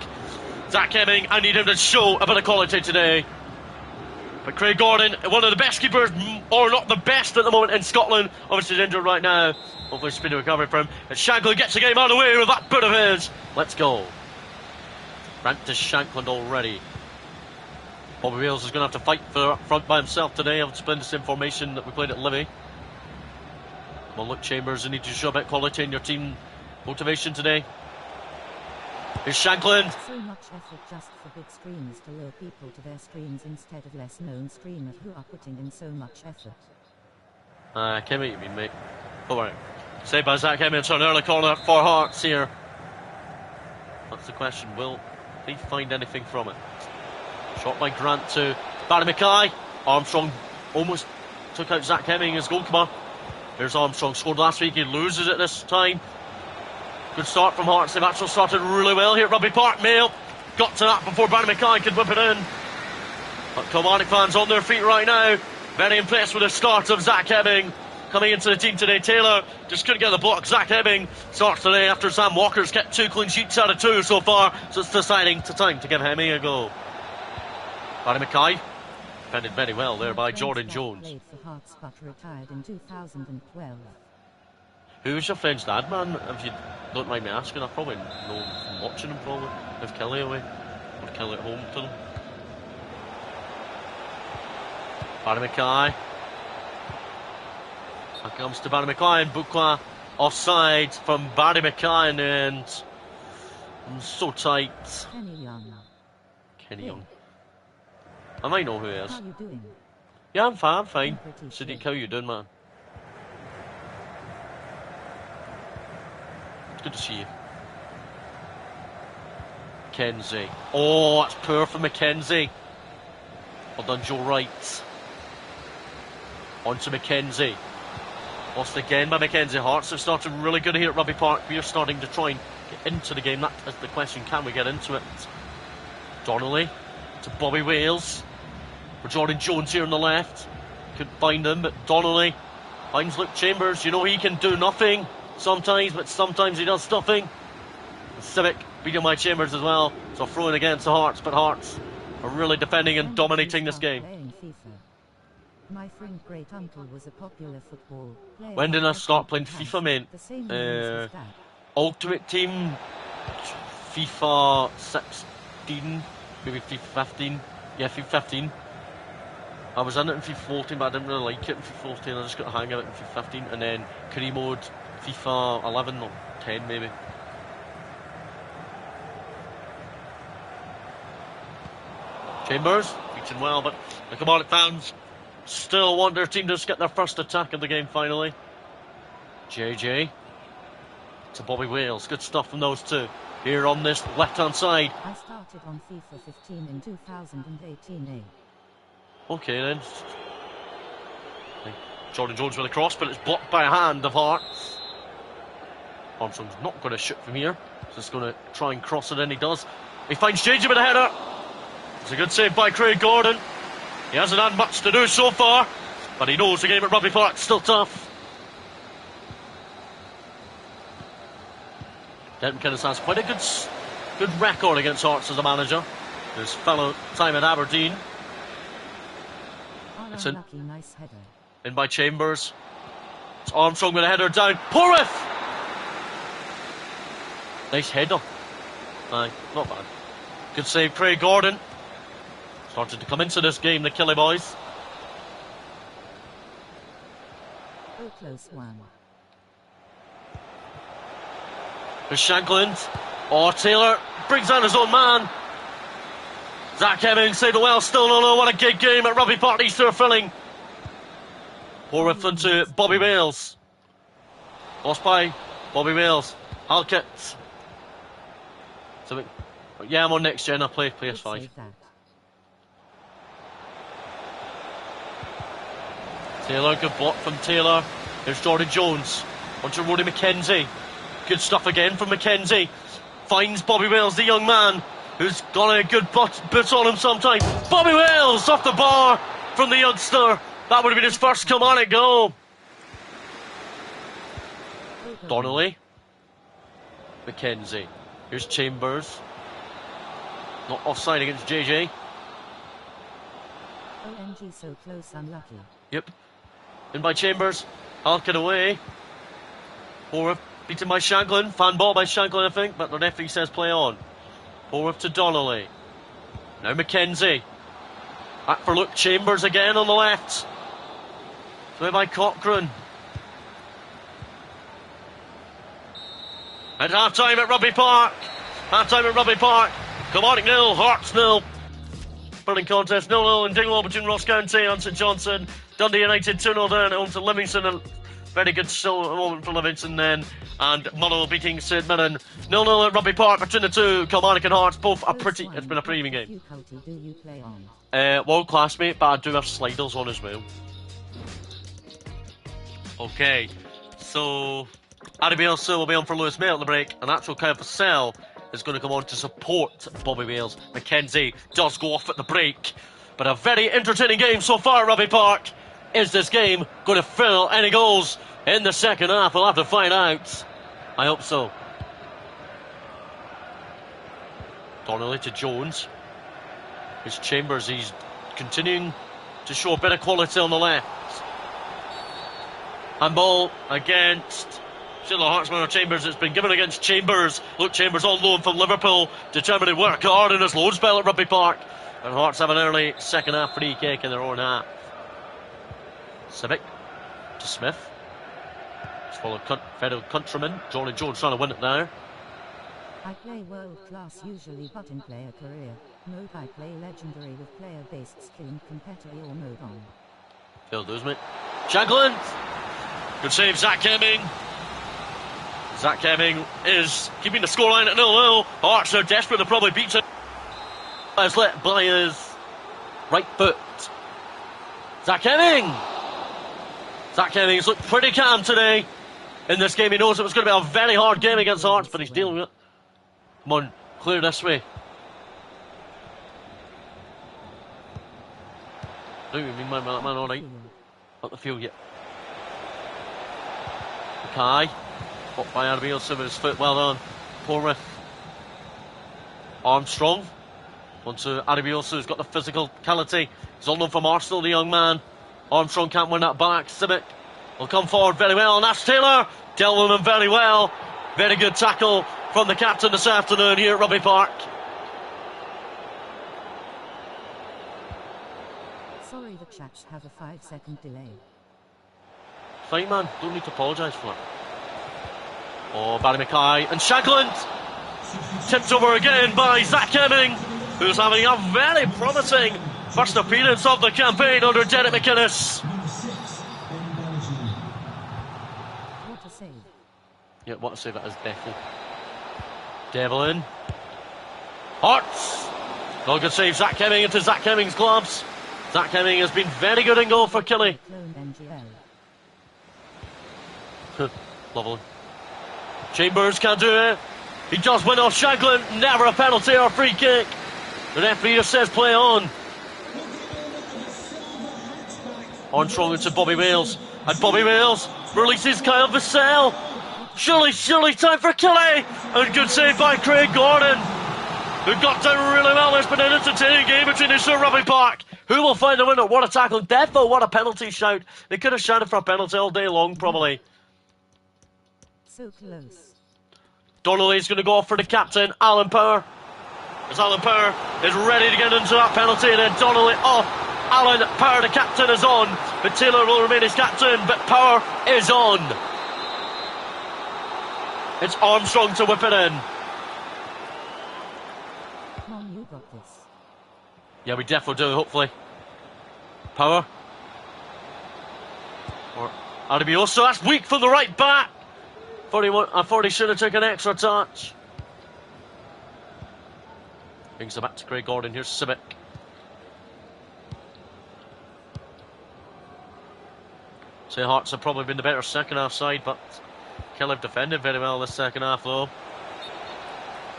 Zach Hemming, I need him to show a bit of quality today. But Craig Gordon, one of the best keepers, or not the best at the moment in Scotland. Obviously he's injured right now. Hopefully speedy recovery for him. And Shanklin gets the game out of the way with that boot of his. Let's go. Grant to Shanklin already. Bobby Wales is going to have to fight for up front by himself today. I've explained this information that we played at Livy. Well, look, Chambers, you need to show a bit of quality in your team motivation today. Here's Shanklin. So much effort just for big streamers to lure people to their streams instead of less known streamers who are putting in so much effort. Kimmy, you mean, mate. Oh, right. Saved by Zach Hemmings on an early corner for Hearts here. That's the question. Will he find anything from it? Shot by Grant to Barry Mackay. Armstrong almost took out Zach Hemming as goalkeeper. Here's Armstrong, scored last week. He loses it this time. Good start from Hearts. They've actually started really well here at Rugby Park. Mail got to that before Barry Mackay could whip it in. But Kilmarnock fans on their feet right now. Very impressed with the start of Zach Hemming. Coming into the team today, Taylor just couldn't get the block. Zach Hemming starts today after Sam Walker's kept 2 clean sheets out of 2 so far, so it's deciding time to give Hemming a go. Barry Mackay defended very well there by Jordan Jones. Played for Hearts but retired in 2012. Who's your friend's dad, man? If you don't mind me asking, I probably know from watching him probably. With Killie away, or Killie at home to them. Barry Mackay. Here comes to Barry Mackay and Bukwa offside from Barry Mackay and so tight. Kenny Young. Kenny Young. I might know who he is. How you doing? Yeah, I'm fine, I'm fine. Pretty Sadiq, sure. how you doing, man? It's good to see you. Mackenzie. Oh, that's poor for Mackenzie. Well done, Joe Wright. On to Mackenzie. Lost again by Mackenzie. Hearts have started really good here at Rugby Park. We are starting to try and get into the game. That is the question. Can we get into it? Donnelly to Bobby Wales. For Jordan Jones here on the left. Couldn't find him, but Donnelly finds Luke Chambers. You know he can do nothing sometimes, but sometimes he does nothing. Civic beating by Chambers as well. So throwing against the Hearts, but Hearts are really defending and dominating this game. Playing FIFA. My friend great uncle was a popular football player. When did I start playing FIFA, mate? The same name as his dad. Ultimate Team, FIFA 16, maybe FIFA 15. Yeah, FIFA 15. I was in it in FIFA 14, but I didn't really like it in FIFA 14. I just got the hang of it in FIFA 15. And then career mode, FIFA 11 or 10 maybe. Chambers, reaching well, but the Kilmarnock fans still want their team to just get their first attack of the game finally. JJ to Bobby Wales. Good stuff from those two. Here on this left-hand side. I started on FIFA 15 in 2018. Okay then. Jordan Jones with a cross, but it's blocked by a hand of Hearts. Armstrong's not going to shoot from here. Just going to try and cross it, and he does. He finds JJ with a header. It's a good save by Craig Gordon. He hasn't had much to do so far, but he knows the game at Rugby Park is still tough. Denton Kinnis has quite a good record against Hearts as a manager. His fellow time at Aberdeen. It's in. Unlucky, nice header. In by Chambers. It's Armstrong with a header down. Porth! Nice header. Aye, not bad. Good save, Craig Gordon. Started to come into this game, the Killie boys. Oh, close one. There's Shankland. Oh, Taylor brings down his own man. Zach Hemming saved it well. Still don't know what a good game at Rugby Park Easter filling. Porth into Bobby Wales. Lost by Bobby Wales. Halkett. So, yeah, I'm on next gen. I play PS5. Save that. Taylor, good block from Taylor. There's Jordan Jones. Onto Roddy McKenzie. Good stuff again from McKenzie. Finds Bobby Wales, the young man, who's got a good boot on him sometimes. Bobby Wales off the bar from the youngster. That would have been his first Kilmarnock goal. Donnelly. McKenzie. Here's Chambers. Not offside against JJ. OMG, so close, unlucky. Yep. In by Chambers. Halkett away. Porth beaten by Shanklin. Fan ball by Shanklin, I think, but the referee says play on. Porth to Donnelly. Now McKenzie. Back for Luke Chambers again on the left. Play by Cochrane. At half time at Rugby Park. Half time at Rugby Park. Kilmarnock 0, Hearts 0. spilling contest. 0-0 in Dingwall between Ross County and St Johnson. Dundee United 2-0 down at home to Livingston. A very good still moment for Livingston then. And Motherwell beating St Mirren. 0-0 at Rugby Park between the two. Kilmarnock and Hearts, both are pretty. It's been a pretty even game. Do you play on? World class, mate, but I do have sliders on as well. Okay, so Addy Bielsa will be on for Lewis May at the break, and actual Kyle Purcell is going to come on to support Bobby Wales. McKenzie does go off at the break, but a very entertaining game so far at Rugby Park. Is this game going to fill any goals in the second half? We'll have to find out. I hope so. Donnelly to Jones. It's Chambers. He's continuing to show a bit of quality on the left. Handball against Sheila Hartsman or Chambers. It's been given against Chambers. Look, Chambers on loan from Liverpool, determined to work hard in his loan spell at Rugby Park. And Hearts have an early second half free kick in their own half. Civic to Smith. It's full of fellow countrymen. Johnny Jones trying to win it now. I play world class usually, but in player career mode I play legendary with player based stream competitive or mode on. Phil does, mate. Shankland. Good save, Zach Hemming. Zach Hemming is keeping the scoreline at 0-0. Hearts are desperate to probably beat it. It's lit by his right foot. Zach Hemming. Zach Hemming's looked pretty calm today in this game. He knows it was going to be a very hard game against Hearts, but he's dealing with it. Come on, clear this way. Don't you mean my man alright? Not the field yet. Mackay. Caught by Arbielson with his foot. Well done. Portruth. Armstrong. On to Arbielson, who's got the physicality. He's on loan from Arsenal, the young man. Armstrong can't win that back. Simic will come forward very well. And that's Taylor. Dealt with him very well. Very good tackle from the captain this afternoon here at Rugby Park. Sorry, the chats have a 5-second delay. Fine, man. Don't need to apologise for it. Oh, Barry Mackay and Shankland. Tipped over again by Zach Hemming, who's having a very promising first appearance of the campaign under Derek McInnes. What a save. Yeah, what a save that is, definitely. Devlin. Hearts. Not a good save, Zach Hemming into Zach Hemming's gloves. Zach Hemming has been very good in goal for Killie. Lovely. Chambers can't do it. He does win off Shankland. Never a penalty or a free kick. The referee just says play on. Armstrong into Bobby Wales. And Bobby Wales releases Kyle Vassell. Surely time for Killie. And good save by Craig Gordon, who got down really well. It's been an entertaining game between this and Rugby Park. Who will find the winner? What a tackle. Defo, what a penalty shout. They could have shouted for a penalty all day long, probably. So close. Donnelly's going to go off for the captain, Alan Power. As Alan Power is ready to get into that penalty, and then Donnelly off. Alan Power, the captain, is on. But Taylor will remain as captain, but Power is on. It's Armstrong to whip it in. Come on, you got this. Yeah, we definitely do, hopefully. Power. Or Arabioso, that's weak from the right back. I thought he should have taken an extra touch. Brings it back to Craig Gordon. Here's Simic. Say Hearts have probably been the better second half side, but Killie defended very well this second half though.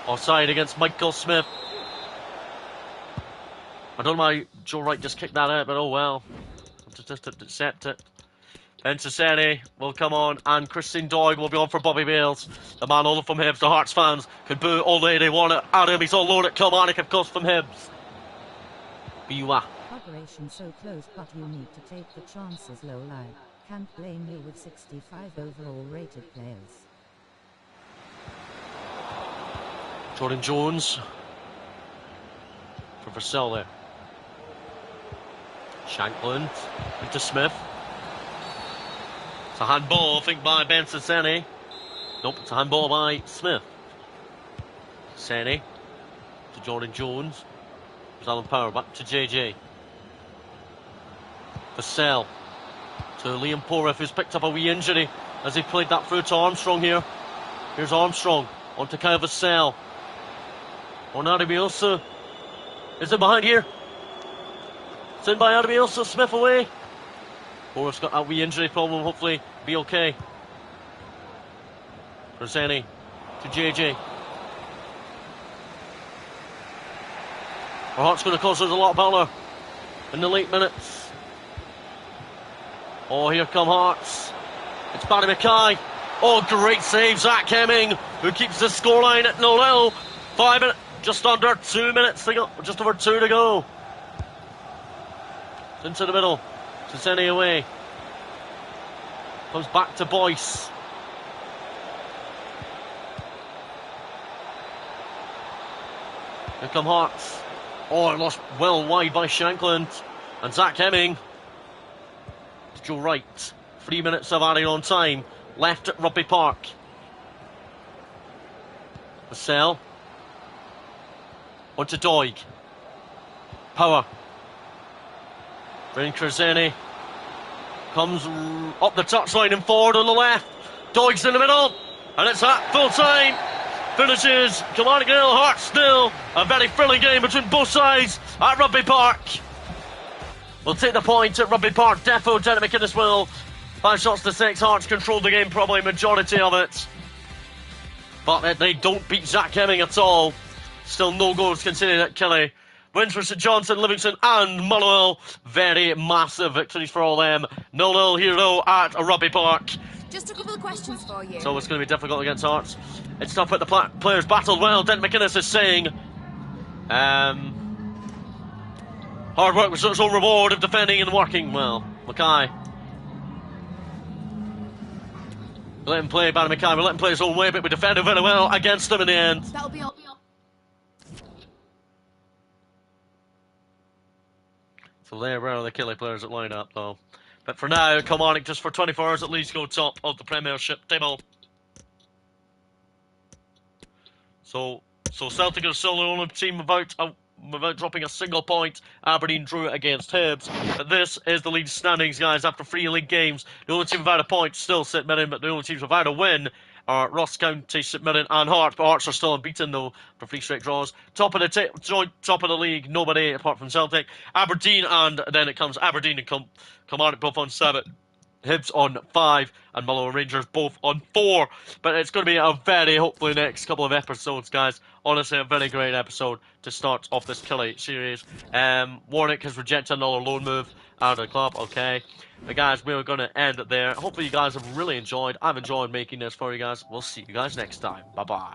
Offside against Michael Smith. I don't know why Joe Wright just kicked that out, but oh well. Just accept it. Ben Cesare will come on, and Christine Doig will be on for Bobby Wales. The man all from Hibs. The Hearts fans could boo all day they want it. Adam, he's all low at Kilmarnock, of course, from Hibs. Biwa. Operation so close, but you need to take the chances low lie. Can't blame you with 65 overall rated players. Jordan Jones. For Vassell there. Shankland into Smith. It's a handball, I think, by Ben Sene. Nope, it's a handball by Smith. Sene to Jordan Jones. Alan Power back to JJ. Vassell to Liam Porriff, who's picked up a wee injury as he played that through to Armstrong here. Here's Armstrong on to Kyle Vassell. On Adebiosa. Is it behind here? It's in by Adebiosa. Smith away. Porriff's got that wee injury problem. Hopefully be okay. Roseni to JJ. Our Heart's going to cause us a lot of bother in the late minutes. Oh, here come Hearts. It's Barry Mackay. Oh, great save, Zach Hemming, who keeps the scoreline at 0-0. 5 minutes, just under 2 minutes to go, just over 2 to go. It's into the middle. Senseni away. Comes back to Boyce. Here come Hearts. Oh, it lost well wide by Shankland. And Zach Hemming. It's Joe Wright. 3 minutes of adding on time left at Rugby Park. Vassell. On to Doig. Power. Bryn Kraseni. Comes up the touchline and forward on the left. Doig's in the middle. And it's at full time. Finishes Kilmarnock 0, Hearts 0. A very thrilling game between both sides at Rugby Park. We'll take the point at Rugby Park. Defo, Dennis McInnes will. 5 shots to 6. Hearts controlled the game, probably majority of it. But they don't beat Zach Hemming at all. Still no goals conceded at Killie. Wins for St Johnstone, Livingston and Motherwell. Very massive victories for all them. 0-0 here though at Rugby Park. Just a couple of questions for you. So it's going to be difficult against Hearts. It's tough, but the players battled well. Dent McInnes is saying hard work was its own reward of defending and working well. Mackay. We let him play, Barry Mackay. We let him play his own way, but we defended very well against him in the end. That'll be all. So there were the Killie players that line up though. But for now, Kilmarnock just for 24 hours at least go top of the Premiership table. So Celtic are still the only team without dropping a single point. Aberdeen drew against Hibs. But this is the league standings, guys, after 3 league games. The only team without a point still St Mirren, but the only teams without a win are Ross County, St Mirren and Hearts. But Hearts are still unbeaten though for 3 straight draws. Top of the joint top of the league, nobody apart from Celtic. Aberdeen, and then it comes Aberdeen and Kilmarnock both on 7. Hibs on 5 and Motherwell Rangers both on 4. But it's going to be a very, hopefully, next couple of episodes, guys. Honestly, a very great episode to start off this Killie series. Warnock has rejected another loan move out of the club, okay. But guys, we're going to end it there. Hopefully you guys have really enjoyed. I've enjoyed making this for you guys. We'll see you guys next time. Bye-bye.